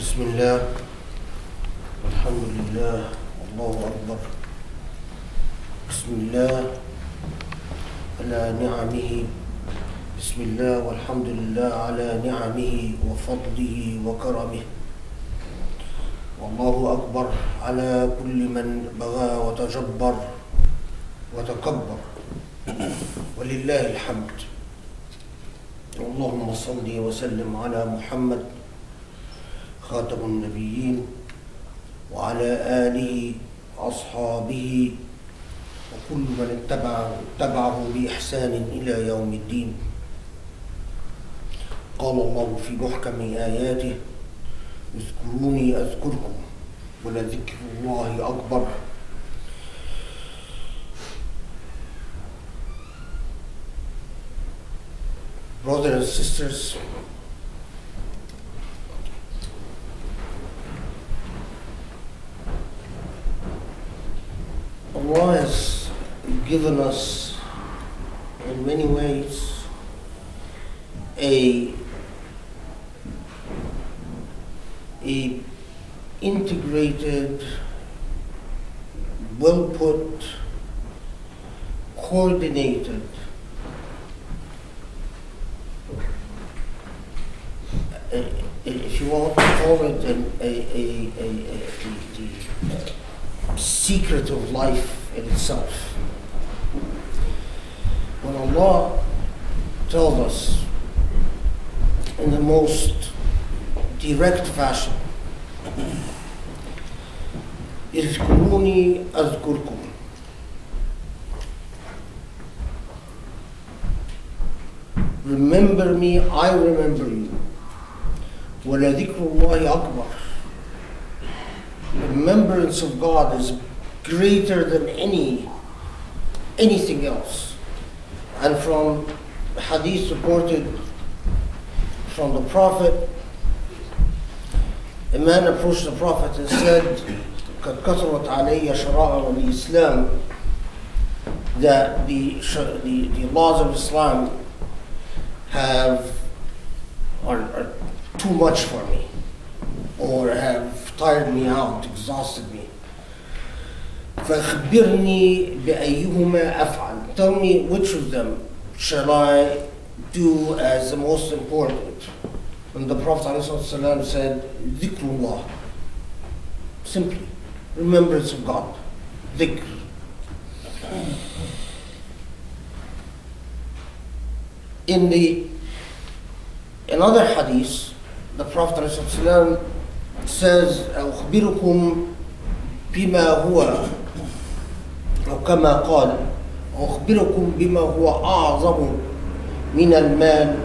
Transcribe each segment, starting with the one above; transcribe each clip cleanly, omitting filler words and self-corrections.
بسم الله والحمد لله والله أكبر. بسم الله على نعمه. بسم الله والحمد لله على نعمه وفضله وكرمه. والله أكبر على كل من بغى وتجبر وتكبر، ولله الحمد. اللهم صل وسلم على محمد خاتم النبيين وعلى آله وأصحابه وكل من اتبعه بإحسان إلى يوم الدين. قال الله في محكم آياته: اذكروني أذكركم ولذكر الله أكبر. Brothers and sisters, Allah has given us in many ways a integrated, well put, coordinated if you want to call it the secret of life in itself. When Allah tells us in the most direct fashion, اذكروني أذكركم, remember me, I remember you. وَلَذِكْرُ اللَّهِ أَكْبَرُ, remembrance of God is greater than anything else. And from hadith reported from the Prophet, a man approached the Prophet and said, قَدْ كَثُرَتْ عَلَيَّ شَرَائِعُ الْإِسْلَامِ, that the laws of Islam are too much for me, or have tired me out, exhausted me. فَأَخْبِرْنِي بِأَيُّهُمَا أَفْعَلْ, tell me which of them shall I do as the most important. And the Prophet ﷺ said, ذِكْرُ, simply remembrance of God, dhikr. In another hadith, the Prophet ﷺ says, أخبركم بما هو أو كما قال أخبركم بما هو أعظم من المال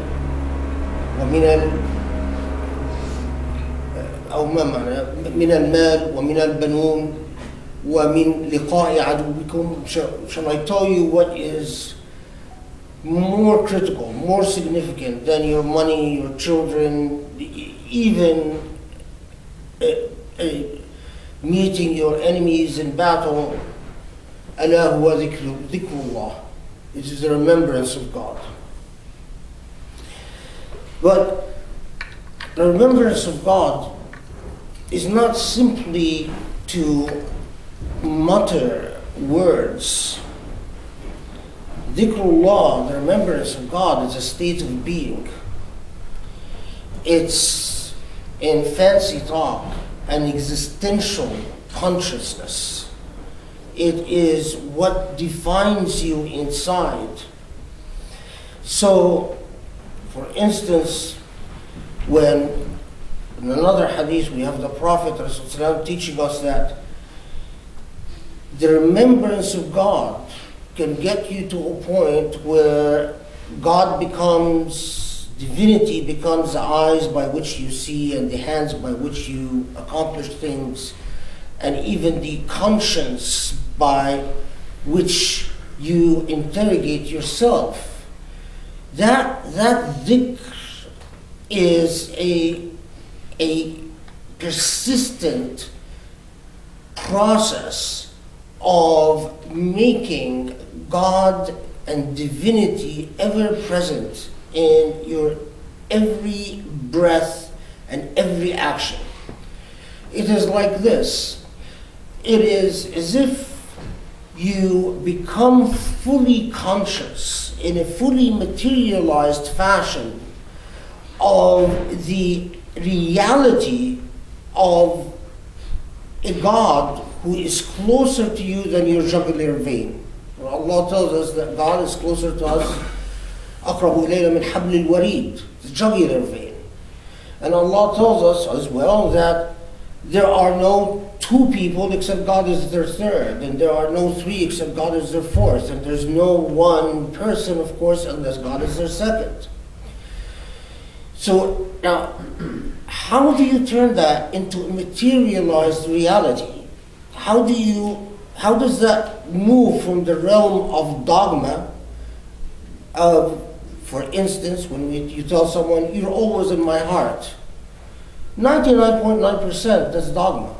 من المال ومن البنون ومن لقاء عدوكم. Shall I tell you what is more critical, more significant than your money, your children, even meeting your enemies in battle? ألا هو ذكر الله. It is the remembrance of God. But the remembrance of God is not simply to mutter words. Dhikrullah, the remembrance of God, is a state of being. It's, in fancy talk, an existential consciousness. It is what defines you inside. So, for instance, when in another hadith we have the Prophet ﷺ teaching us that the remembrance of God can get you to a point where God becomes, divinity becomes the eyes by which you see and the hands by which you accomplish things, and even the conscience by which you interrogate yourself. That dhikr is a persistent process of making God and divinity ever present in your every breath and every action. It is like this. It is as if you become fully conscious in a fully materialized fashion of the reality of a God who is closer to you than your jugular vein. Allah tells us that God is closer to us, أَقْرَبُ إِلَيْنَا مِنْ حَبْلِ الْوَرِيدِ, the jugular vein. And Allah tells us as well that there are no two people except God is their third, and there are no three except God is their fourth, and there's no one person, of course, unless God is their second. So now, how do you turn that into a materialized reality? How does that move from the realm of dogma of, for instance, when you tell someone, you're always in my heart. 99.9% that's dogma.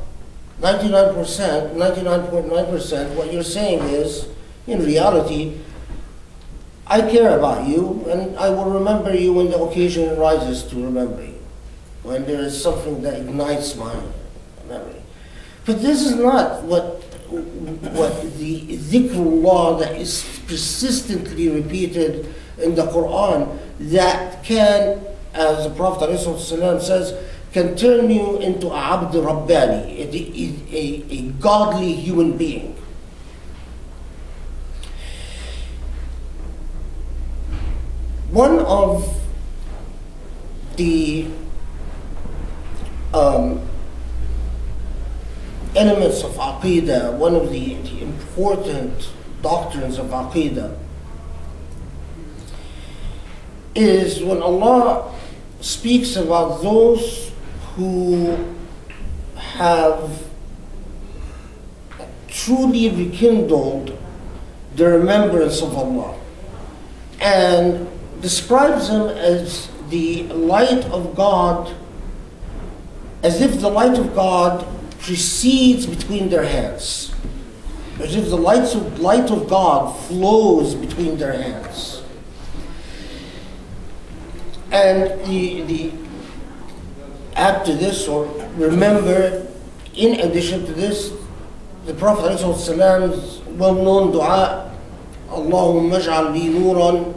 99.9%, what you're saying is, in reality, I care about you, and I will remember you when the occasion arises to remember you, when there is something that ignites my memory. But this is not what the dhikrullah that is persistently repeated in the Quran that can, as the Prophet ﷺ says, can turn you into a abd rabbani, a godly human being. One of the elements of Aqidah, one of the important doctrines of Aqidah, is when Allah speaks about those who have truly rekindled the remembrance of Allah, and describes them as the light of God, as if the light of God precedes between their hands, as if the light of God flows between their hands. And the add to this, or remember, in addition to this, the Prophet ﷺ's well-known dua, Allahumma ij'al li nuran,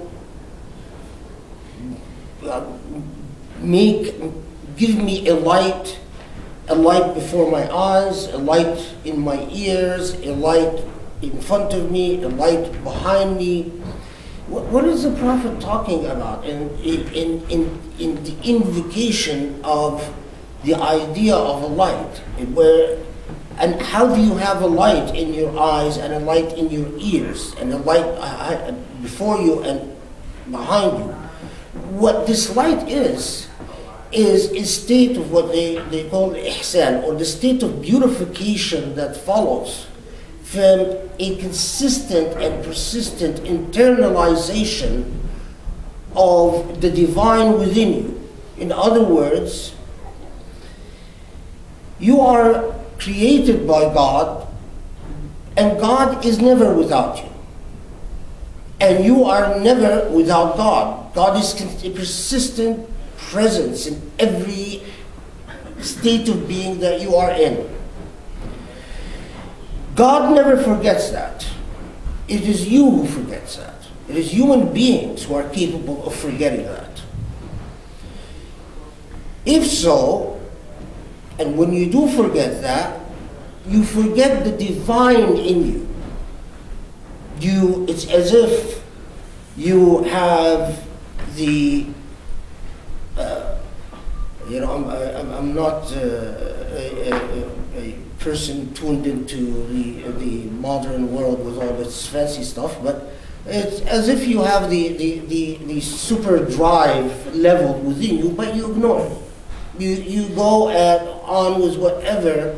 give me a light before my eyes, a light in my ears, a light in front of me, a light behind me. What is the Prophet talking about in the invocation of the idea of a light? And how do you have a light in your eyes and a light in your ears and a light before you and behind you? What this light is a state of what they call ihsan, or the state of beautification that follows from a consistent and persistent internalization of the divine within you. In other words, you are created by God, and God is never without you. And you are never without God. God is a persistent presence in every state of being that you are in. God never forgets that. It is you who forgets that. It is human beings who are capable of forgetting that. If so, and when you do forget that, you forget the divine in you. It's as if you have the, I'm not a person tuned into the modern world with all its fancy stuff, but it's as if you have the super drive leveled within you, but you ignore it. You go on with whatever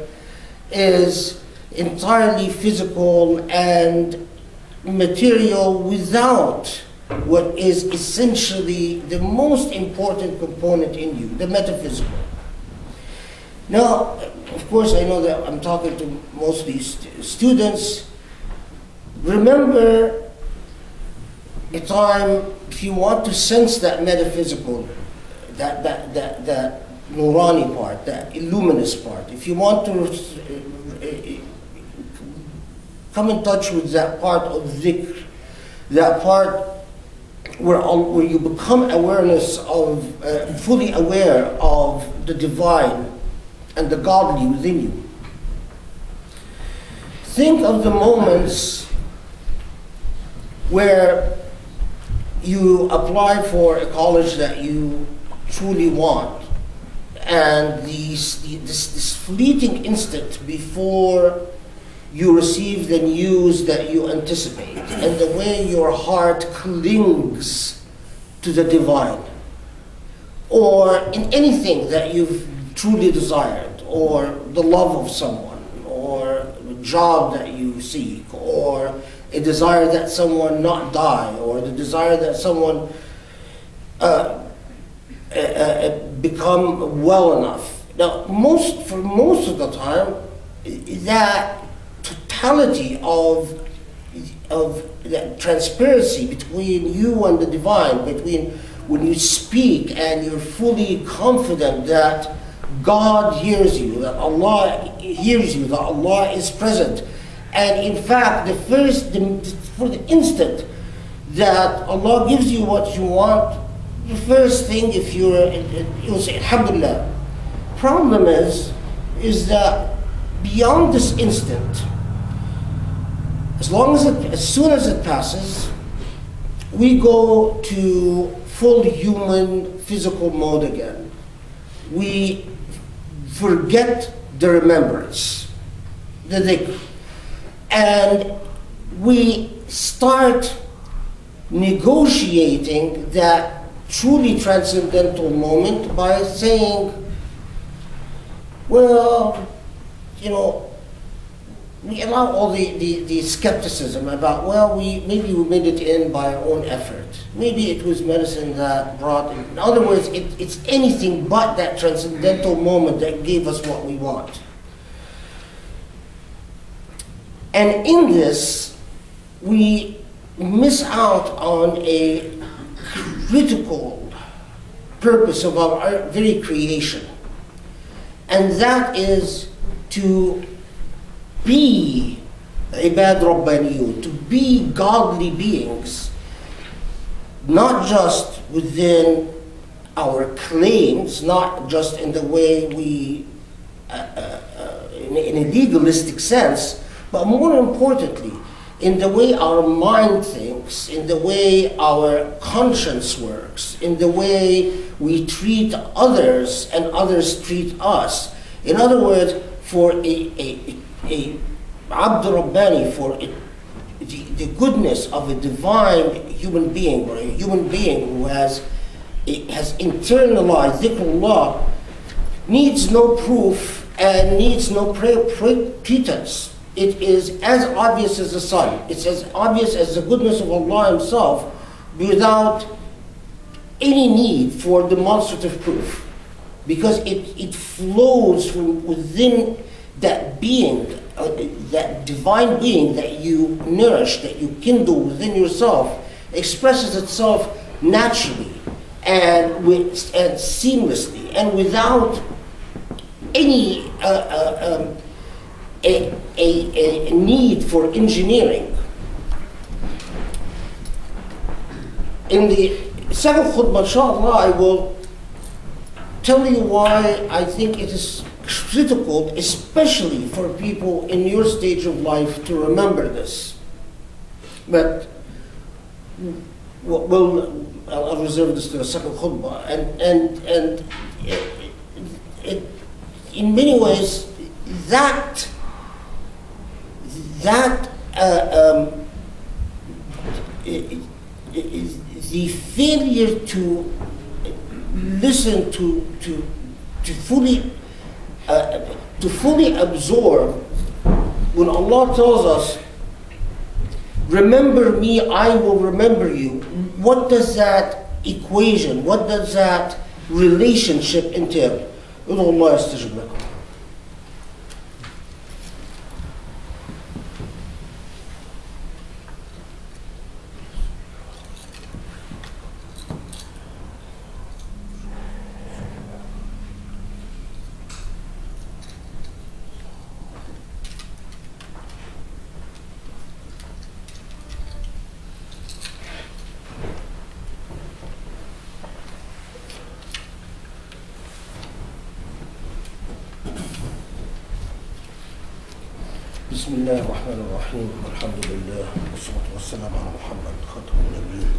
is entirely physical and material without what is essentially the most important component in you, the metaphysical. Now, of course, I know that I'm talking to mostly students. Remember a time, if you want to sense that metaphysical, that Nurani part, that luminous part, if you want to come in touch with that part of dhikr, that part where you become fully aware of the divine and the godly within you. Think of the moments where you apply for a college that you truly want, and this fleeting instant before you receive the news that you anticipate, and the way your heart clings to the divine, or in anything that you've truly desired, or the love of someone, or a job that you seek, or a desire that someone not die, or the desire that someone become well enough. Now, for most of the time, that totality of that transparency between you and the divine, between when you speak and you're fully confident that God hears you, that Allah hears you, that Allah is present. And in fact, for the instant that Allah gives you what you want, the first thing, if you'll say, Alhamdulillah. Problem is that beyond this instant, as soon as it passes, we go to full human physical mode again. We forget the remembrance, the dhikr, and we start negotiating that truly transcendental moment by saying, well, we allow all the skepticism about, well, maybe we made it in by our own effort. Maybe it was medicine that brought it. In other words, it's anything but that transcendental moment that gave us what we want. And in this, we miss out on a critical purpose of our very creation. And that is to be ibad rabbaniyun, to be godly beings, not just within our claims, not just in the way we, in a legalistic sense, but more importantly, in the way our mind thinks, in the way our conscience works, in the way we treat others and others treat us. In other words, for a Abd Rabbani, for the goodness of a divine human being, or a human being who has internalized dhikrullah, needs no proof and needs no pretense. It is as obvious as the sun. It's as obvious as the goodness of Allah Himself, without any need for demonstrative proof, because it flows from within that being, that divine being that you nourish, that you kindle within yourself, expresses itself naturally and seamlessly, and without any a need for engineering. In the second khutbah, inshallah, I will tell you why I think it is critical, especially for people in your stage of life, to remember this. But I'll reserve this to the second khutbah. And in many ways, the failure to listen to fully absorb when Allah tells us, remember me, I will remember you. What does that equation, what does that relationship entail? Allah yastajib lakum. بسم الله الرحمن الرحيم الحمد لله والصلاة والسلام على محمد خاتم النبيين.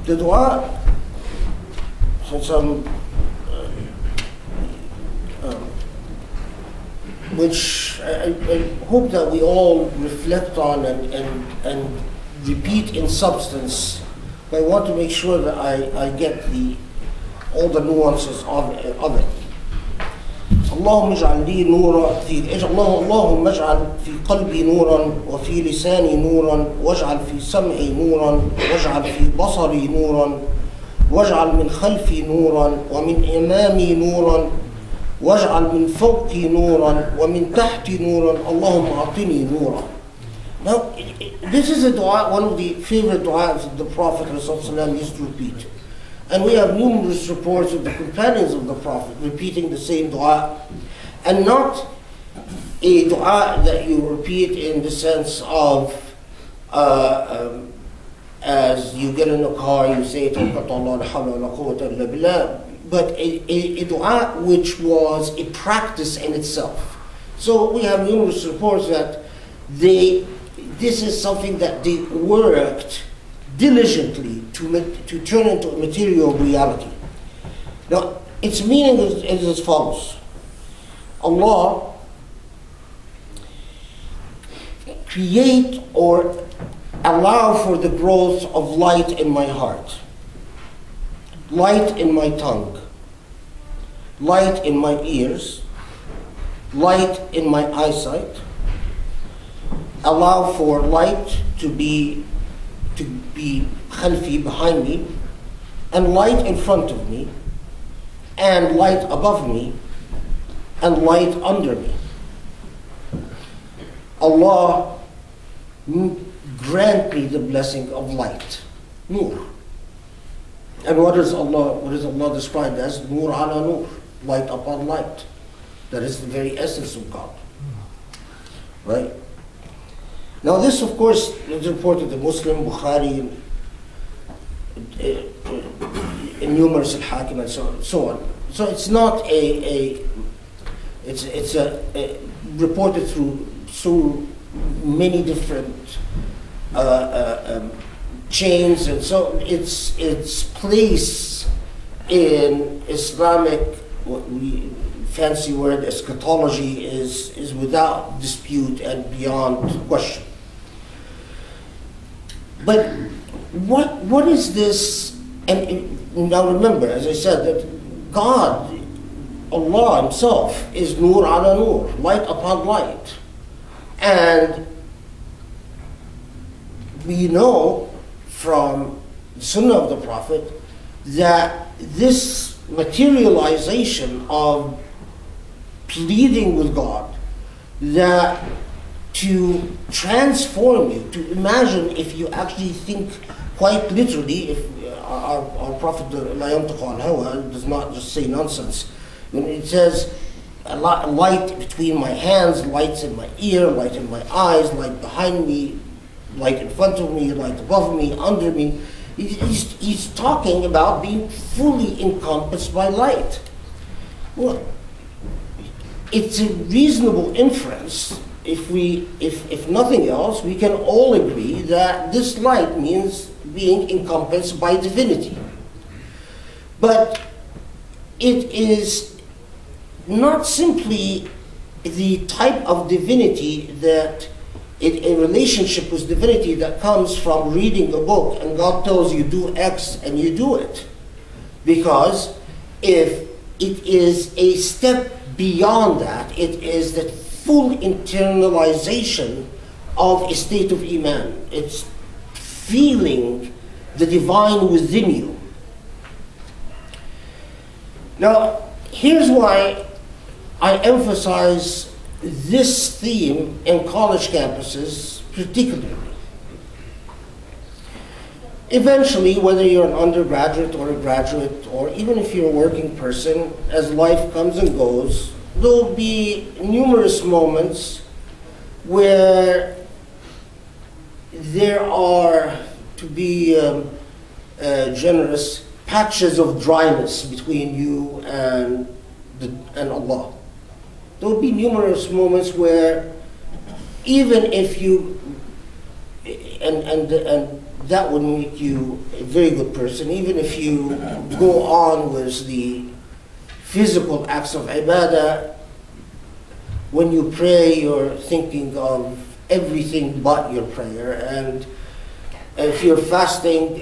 The dua, since which I hope that we all reflect on and repeat in substance, but I want to make sure that I get all the nuances of it. اللهم اجعل لي نورا اللهم اجعل في قلبي نورا وفي لساني نورا واجعل في سمعي نورا واجعل في بصري نورا واجعل من خلفي نورا ومن امامي نورا واجعل من فوقي نورا ومن تحتي نورا اللهم اعطني نورا. Now, this is a dua, one of the favorite du'as that the Prophet ﷺ used to repeat. And we have numerous reports of the companions of the Prophet repeating the same dua. And not a dua that you repeat in the sense of, as you get in a car, you say, but a dua which was a practice in itself. So we have numerous reports that this is something that they worked diligently to turn into a material reality. Now, its meaning is as follows. Allah, create or allow for the growth of light in my heart, light in my tongue, light in my ears, light in my eyesight. Allow for light to be khalfi, behind me, and light in front of me, and light above me, and light under me. Allah, grant me the blessing of light, nur. And what is Allah described as? Nur ala nur, light upon light. That is the very essence of God. Right? Now this, of course, is reported in Muslim, Bukhari, in numerous al-Hakim and so on. So it's not it's reported through many different chains, and so its place in Islamic, what we fancy word eschatology, is without dispute and beyond question. But what is this? And now remember, as I said, that God, Allah Himself, is nur ala nur, light upon light. And we know from the Sunnah of the Prophet that this materialization of pleading with God, that to transform you, to imagine, if you actually think quite literally, if our Prophet does not just say nonsense, when it says light between my hands, lights in my ear, light in my eyes, light behind me, light in front of me, light above me, under me, he's talking about being fully encompassed by light. Well, it's a reasonable inference. If nothing else, we can all agree that this light means being encompassed by divinity. But it is not simply the type of divinity that a relationship with divinity that comes from reading a book and God tells you do X and you do it. Because if it is a step beyond that, it is the full internalization of a state of Iman. It's feeling the divine within you. Now, here's why I emphasize this theme in college campuses particularly. Eventually, whether you're an undergraduate or a graduate, or even if you're a working person, as life comes and goes, there'll be numerous moments where there are, to be generous, patches of dryness between you and and Allah. There will be numerous moments where even if you, and that would make you a very good person, even if you go on with the physical acts of ibadah, when you pray, you're thinking of everything but your prayer. And if you're fasting,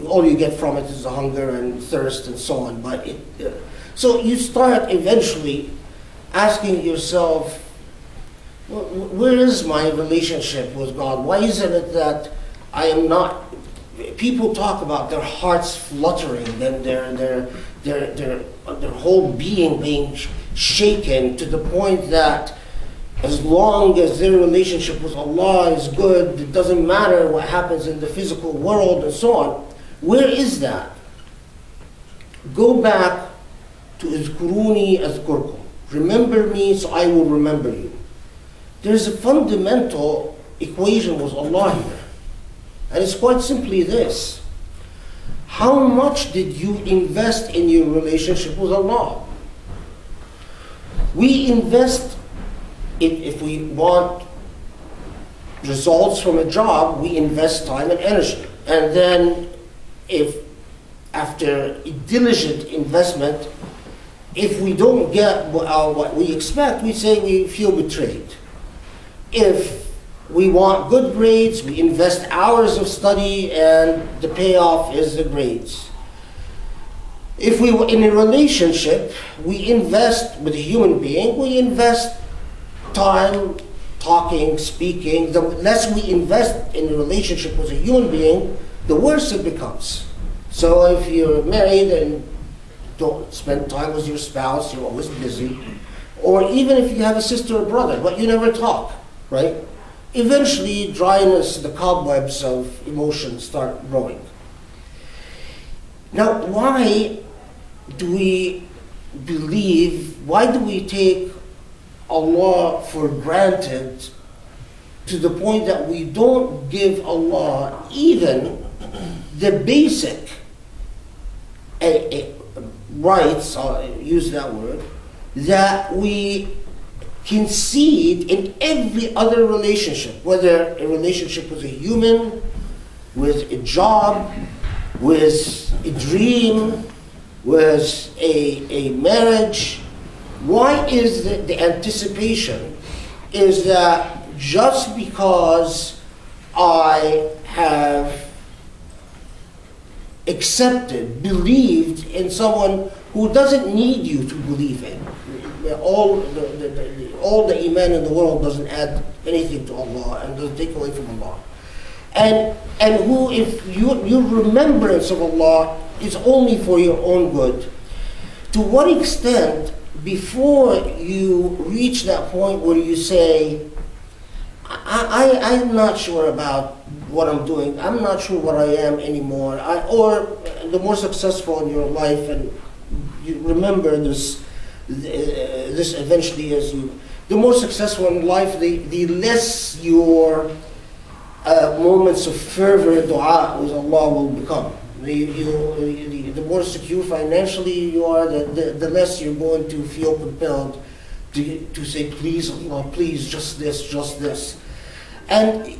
all you get from it is hunger and thirst and so on. But so you start eventually asking yourself, well, where is my relationship with God? Why is it that I am not? People talk about their hearts fluttering and their whole being being shaken to the point that as long as their relationship with Allah is good, it doesn't matter what happens in the physical world and so on. Where is that? Go back to Izkuruni Azkurkum. Remember me so I will remember you. There's a fundamental equation with Allah here. And it's quite simply this. How much did you invest in your relationship with Allah? We invest, if we want results from a job, we invest time and energy. And then if after a diligent investment, if we don't get what we expect, we say we feel betrayed. If we want good grades, we invest hours of study, and the payoff is the grades. If we were in a relationship, we invest with a human being, we invest time, talking, speaking. The less we invest in a relationship with a human being, the worse it becomes. So if you're married and don't spend time with your spouse, you're always busy. Or even if you have a sister or brother, but you never talk, right? Eventually, dryness, the cobwebs of emotions start growing. Now, why do we take Allah for granted to the point that we don't give Allah even the basic rights, I'll use that word, that we concede in every other relationship, whether a relationship with a human, with a job, with a dream, with a marriage. Why is the anticipation is that just because I have accepted, believed in someone who doesn't need you to believe in, all the iman in the world doesn't add anything to Allah and doesn't take away from Allah. And who, if your remembrance of Allah is only for your own good, to what extent, before you reach that point where you say, I'm not sure about what I'm doing, I'm not sure what I am anymore, or the more successful in your life, and you remember this eventually as you, the more successful in life, the less your moments of fervent dua with Allah will become. The more secure financially you are, the less you're going to feel compelled to say, please Allah, please, just this. And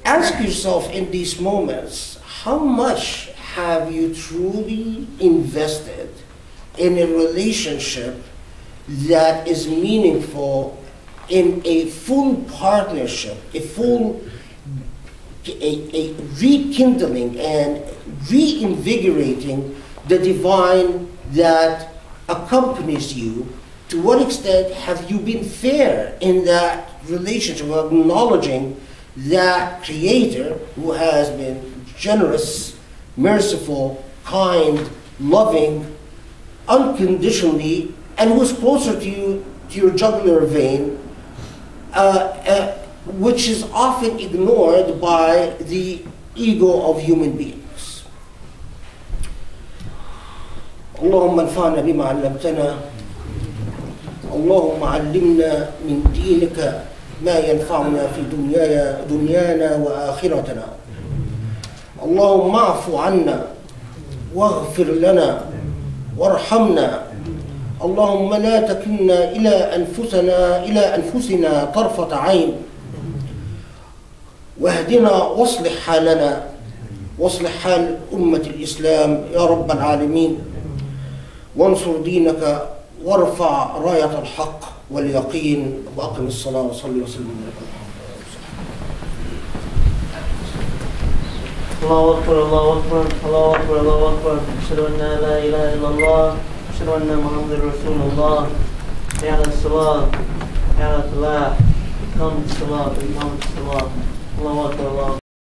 ask yourself in these moments, how much have you truly invested in a relationship that is meaningful, in a full partnership, a rekindling and reinvigorating the divine that accompanies you? To what extent have you been fair in that relationship, acknowledging that Creator who has been generous, merciful, kind, loving, unconditionally, and who is closer to you, to your jugular vein, which is often ignored by the ego of human beings. Allahumma anfa'na bima 'allamtana. Allahumma 'allimna min dinika ما ينفعنا في دنيانا وآخرتنا. اللهم اعف عنا واغفر لنا وارحمنا. اللهم لا تكلنا إلى أنفسنا طرفة عين، واهدنا واصلح حالنا واصلح حال أمة الإسلام يا رب العالمين، وانصر دينك وارفع راية الحق واليقين، وأقم الصلاة وصلي وسلم على الله أكبر الله أكبر الله أكبر الله أكبر. أشهد أن لا إله إلا الله، أشهد أن محمد رسول الله. حي على الصلاة حي على الفلاح. قامت الصلاة قامت الصلاة. الله أكبر الله